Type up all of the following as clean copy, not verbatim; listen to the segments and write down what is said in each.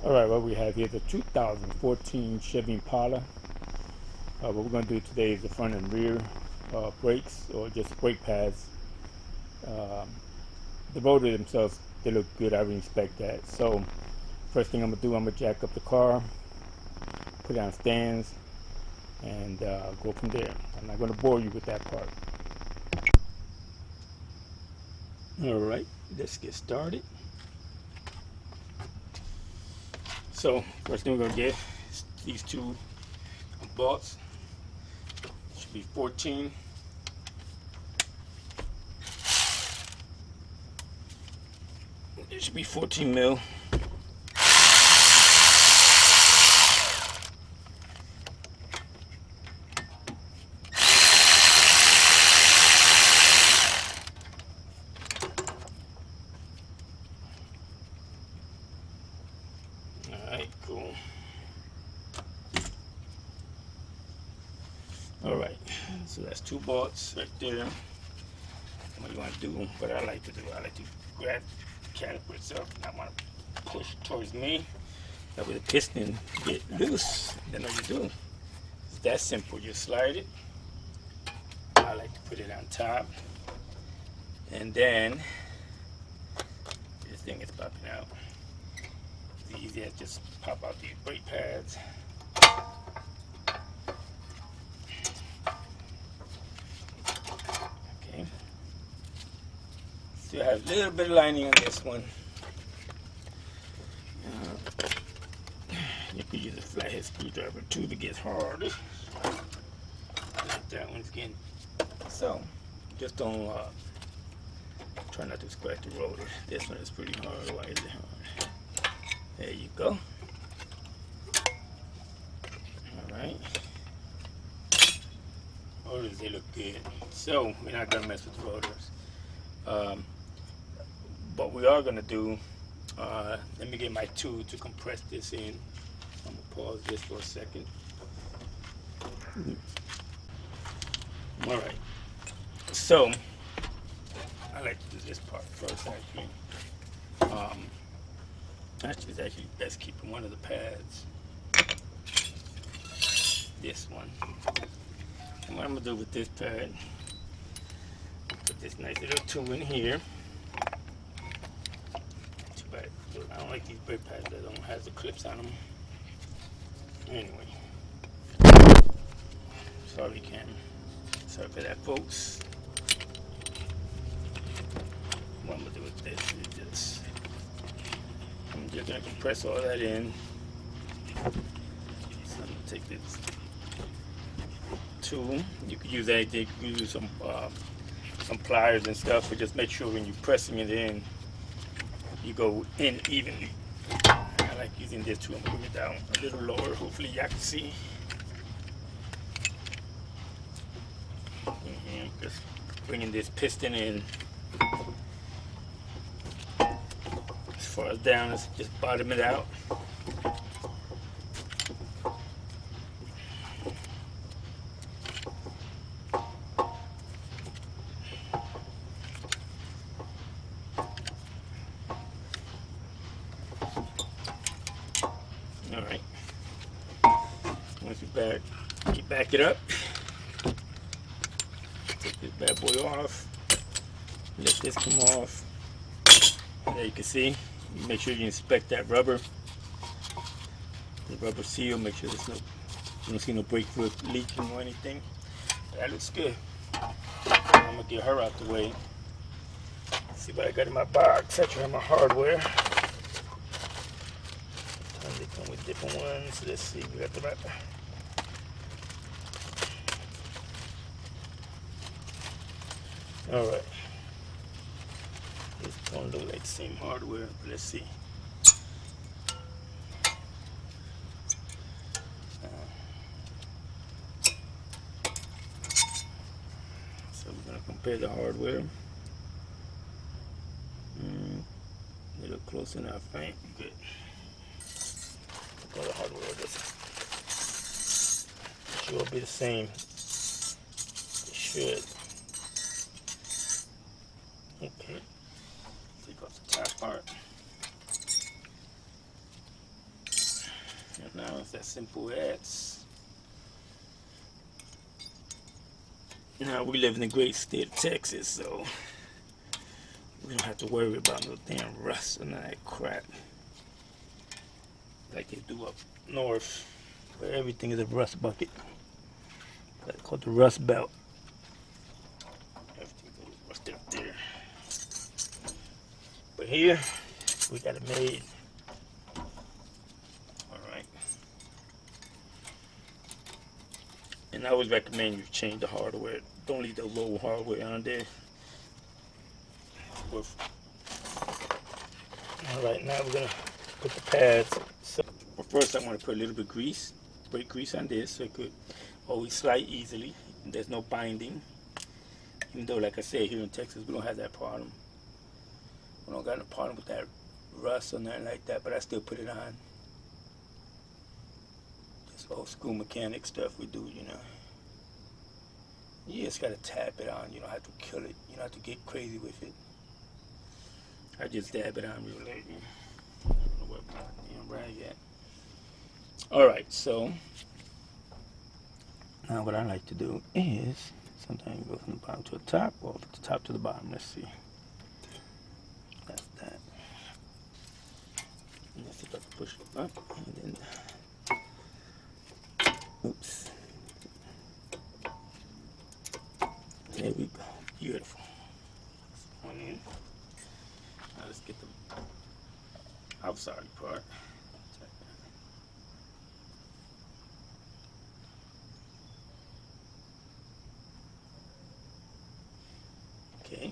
Alright, what we have here is a 2014 Chevy Impala. What we're going to do today is the front and rear brakes, or just brake pads. Um, the rotors themselves, they look good. I respect that. So first thing I'm going to do, I'm going to jack up the car, put it on stands, and go from there. I'm not going to bore you with that part. Alright, let's get started. So first thing we're going to get is these two bolts. Should be 14. It should be 14 mil. Alright, cool. Alright, so that's two bolts right there. What you want to do, what I like to do, I like to grab the caliper itself, and I want to push towards me. That way the piston get loose. Then all you do, it's that simple. You slide it. I like to put it on top, and then this thing is popping out. It's easy as just pop out these brake pads. Okay. Still have a little bit of lining on this one. You could use a flathead screwdriver too to get hard. Like that one's getting. So just don't try not to scratch the rotor. This one is pretty hard. Why is it hard? There you go. Alright. Rotors, they look good. So we're not gonna mess with the rotors. What we are gonna do, let me get my tool to compress this in. I'm gonna pause this for a second. Alright. So I like to do this part first actually. Actually, it's actually best keeping one of the pads. This one. And what I'm gonna do with this pad, put this nice little tool in here. Too bad I don't like these brake pads that don't have the clips on them. Anyway, sorry, Cam. Sorry for that, folks. What I'm gonna do with this is just, I'm just gonna compress all that in. So I'm gonna take this tool. You could use anything. You could use some pliers and stuff, but just make sure when you're pressing it in, you go in evenly. I like using this tool. I'm gonna bring it down a little lower. Hopefully, y'all can see. Just bringing this piston in as far as down as just bottom it out. All right. Once you back it up. Take this bad boy off. Let this come off. And there you can see. You make sure you inspect that rubber. The rubber seal. Make sure there's no, you don't see no brake fluid leaking or anything. That looks good. I'm gonna get her out the way. See what I got in my box. I have my hardware. Sometimes they come with different ones. Let's see. We got the right. All right. This don't look like the same hardware. But let's see. So we're gonna compare the hardware. They look close enough, right? Good. Look at the hardware. This should all be the same. It should. Okay. Take off the top part. simple as. Now we live in the great state of Texas, so we don't have to worry about no damn rust and that crap like they do up north, where everything is a rust bucket. That's called the rust belt. Everything's always rusted up there. But here, we got it made. Alright. And I always recommend you change the hardware. Don't leave the low hardware on there. Alright, now we're going to put the pads. So, first I want to put a little bit of grease. Brake grease on this so it could always slide easily. There's no binding. Even though, like I said, here in Texas, we don't have that problem. We don't got no problem with that rust or nothing like that, but I still put it on. This old school mechanic stuff we do, you know. You just gotta tap it on. You don't have to kill it. You don't have to get crazy with it. I just dab it on real lightly. I don't know where my damn rag at. Alright, so now what I like to do is sometimes go from the bottom to the top, or from the top to the bottom. Let's see. That's that. And let's see if I can push it up and then oops. There we go. Beautiful. One in. Now let's get the outside part. Okay.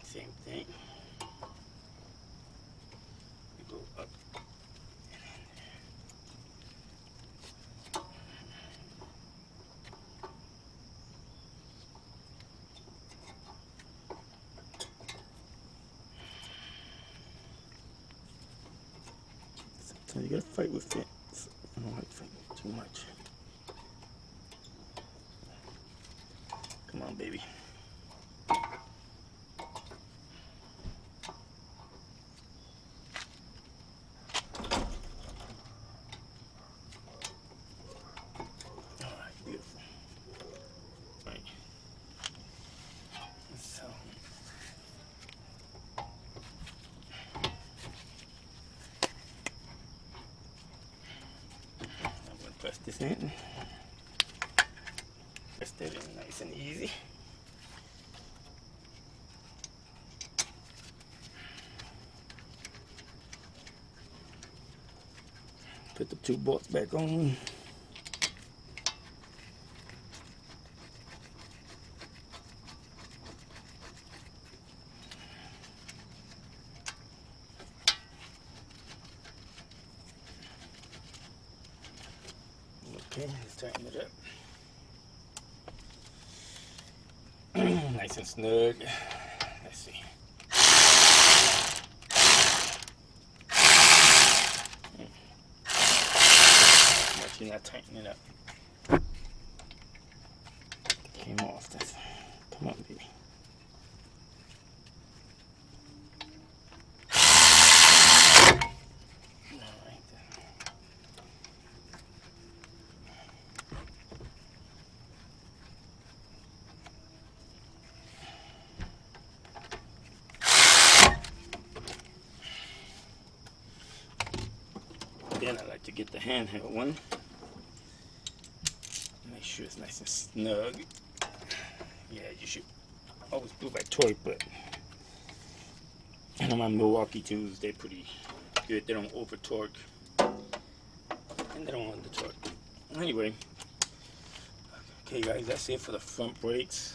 Same thing. We go up. Sometimes you gotta fight with it. I don't like fighting too much. Come on, baby. Alright, beautiful. Right. So I'm gonna press this in. Press that in nice and easy. Put the two bolts back on. Okay, let's tighten it up. Nice and snug. Let's see. You're not tightening it up. Came off. That's, come on, baby. Alright then. Then I like to get the handheld one. Make sure it's nice and snug. Yeah, you should always do it by torque, but I know my Milwaukee tools, they're pretty good. They don't over torque and they don't under torque. Anyway, okay guys, that's it for the front brakes.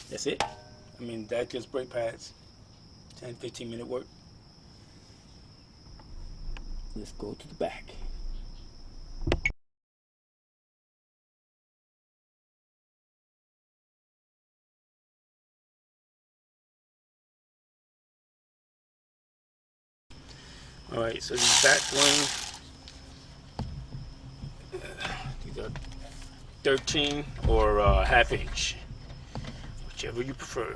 That's it. I mean, that's just brake pads. 10-15 minute work. Let's go to the back. Alright, so these back ones, these are 13 or half inch, whichever you prefer.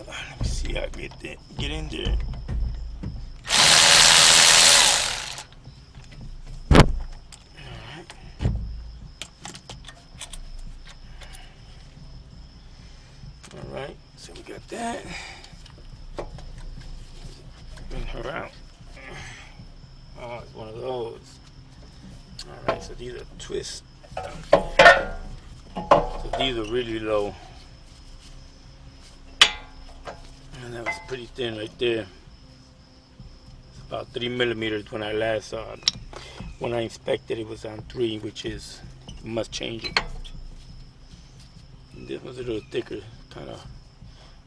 Let me see how I get in there. Alright, so we got that. Bring her out. Oh, it's one of those. Alright, so these are twists. So these are really low. And that was pretty thin right there. It's about 3 millimeters when I last saw it. When I inspected it was on 3, which is, you must change it. And this was a little thicker, kind of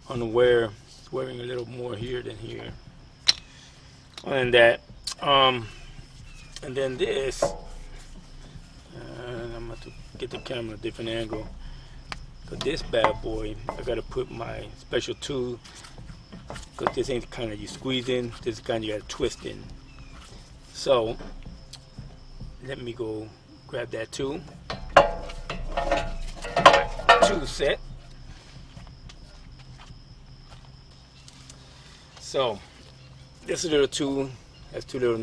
unaware. It's wearing a little more here than here. Other than that, and then this, I'm going to get the camera a different angle. For this bad boy, I got to put my special tool, because this ain't the kind of you squeeze in, this is the kind you got to twist in. So, let me go grab that tool. Tool set. So, this little tool has 2 little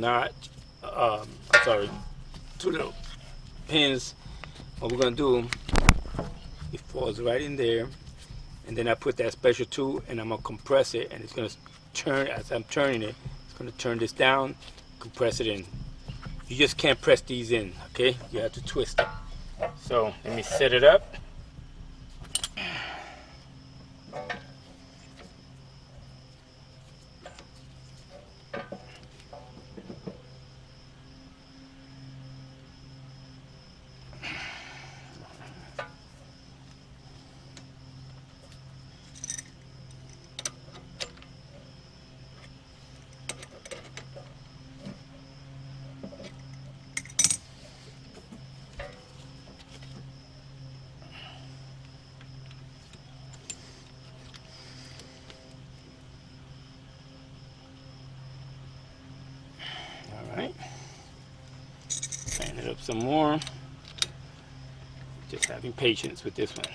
two little pins. What we're gonna do, it falls right in there, and then I put that special tool and I'm gonna compress it, and it's gonna turn, as I'm turning it, it's gonna turn this down, compress it in. You just can't press these in, okay? You have to twist it. So let me set it up. Alright, tighten it up some more. Just having patience with this one.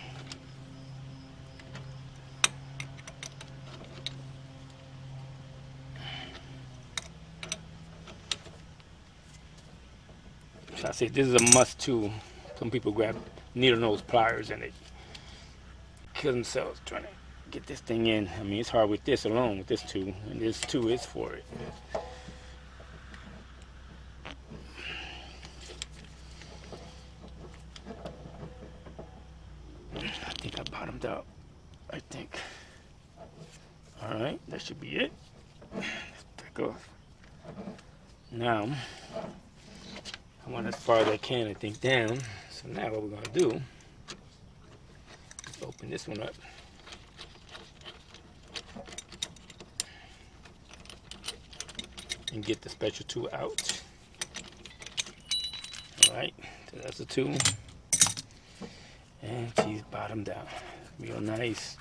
So I say this is a must too. Some people grab needle nose pliers and they kill themselves trying to get this thing in. I mean, it's hard with this alone, with this tool, and this tool is for it. I think I bottomed out. I think. Alright, that should be it. Let's take off. Now, I want as far as I can, I think, down. So now what we're going to do is open this one up. And get the special tool out. Alright, so that's the tool. And she's bottomed out. Real nice.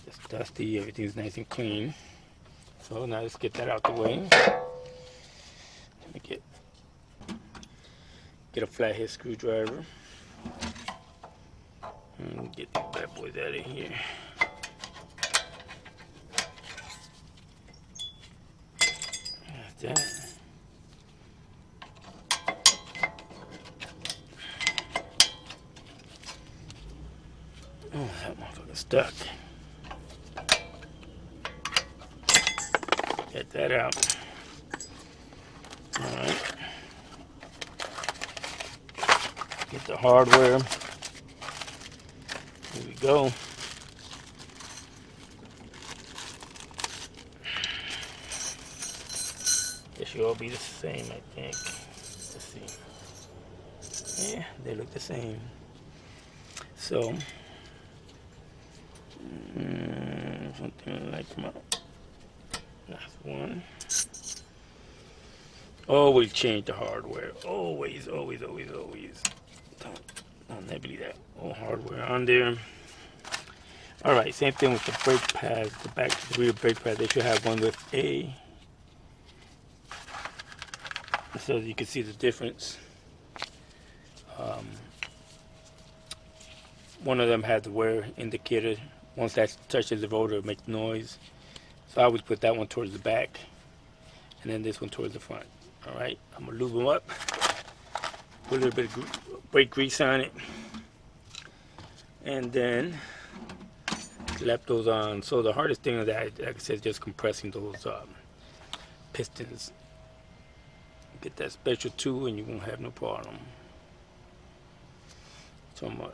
Just dusty, everything's nice and clean. So now let's get that out the way. Let me get a flathead screwdriver. And get these bad boys out of here. That's that. Oh, that motherfucker's stuck. Get that out. Alright. Get the hardware. Here we go. They should all be the same, I think. Let's see. Yeah, they look the same. So, something like that. That's one. Always change the hardware. Always, always, always, always. Don't never leave that old hardware on there. Alright, same thing with the brake pads. The back, the rear brake pad, they should have one with A. So you can see the difference. One of them had the wear indicator Once that touches the rotor, it makes noise. So I always put that one towards the back, and then this one towards the front. All right, I'm gonna lube them up. Put a little bit of brake grease on it, and then slap those on. So the hardest thing of that, like I said, is just compressing those pistons. Get that special tool, and you won't have no problem. So I'm gonna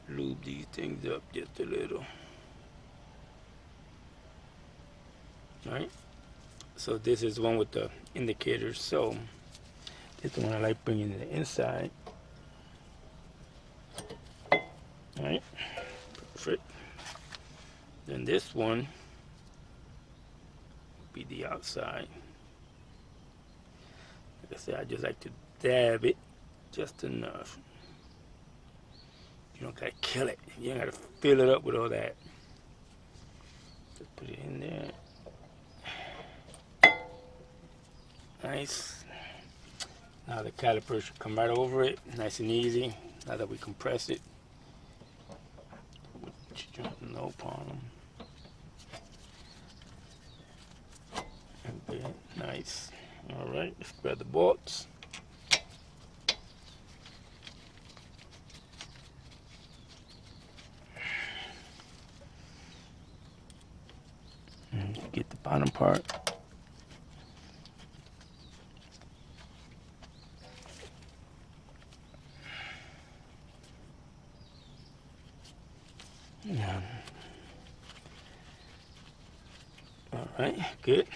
lube these things up just a little. All right. So this is the one with the indicators. So this is the one I like bringing to the inside. All right. Perfect. Then this one will be the outside. Like I said, I just like to dab it just enough. You don't gotta kill it. You don't gotta fill it up with all that. Just put it in there. Nice. Now the caliper should come right over it, nice and easy. Now that we compress it, no problem. Okay, nice. All right, let's grab the bolts. And get the bottom part. Yeah. All right, good.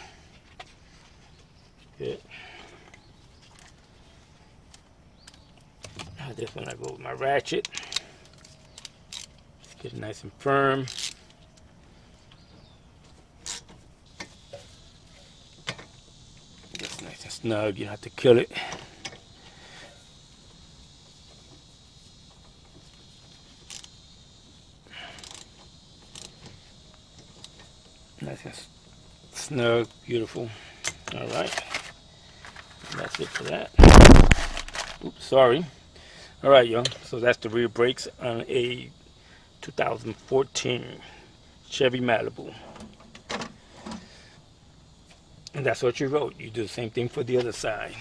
Good. Now this one I go with my ratchet. Get it nice and firm. Just nice and snug, you don't have to kill it. Nice and snug, beautiful. All right, that's it for that. Oops, sorry. All right, y'all. So that's the rear brakes on a 2014 Chevy Malibu. And that's what you wrote. You do the same thing for the other side.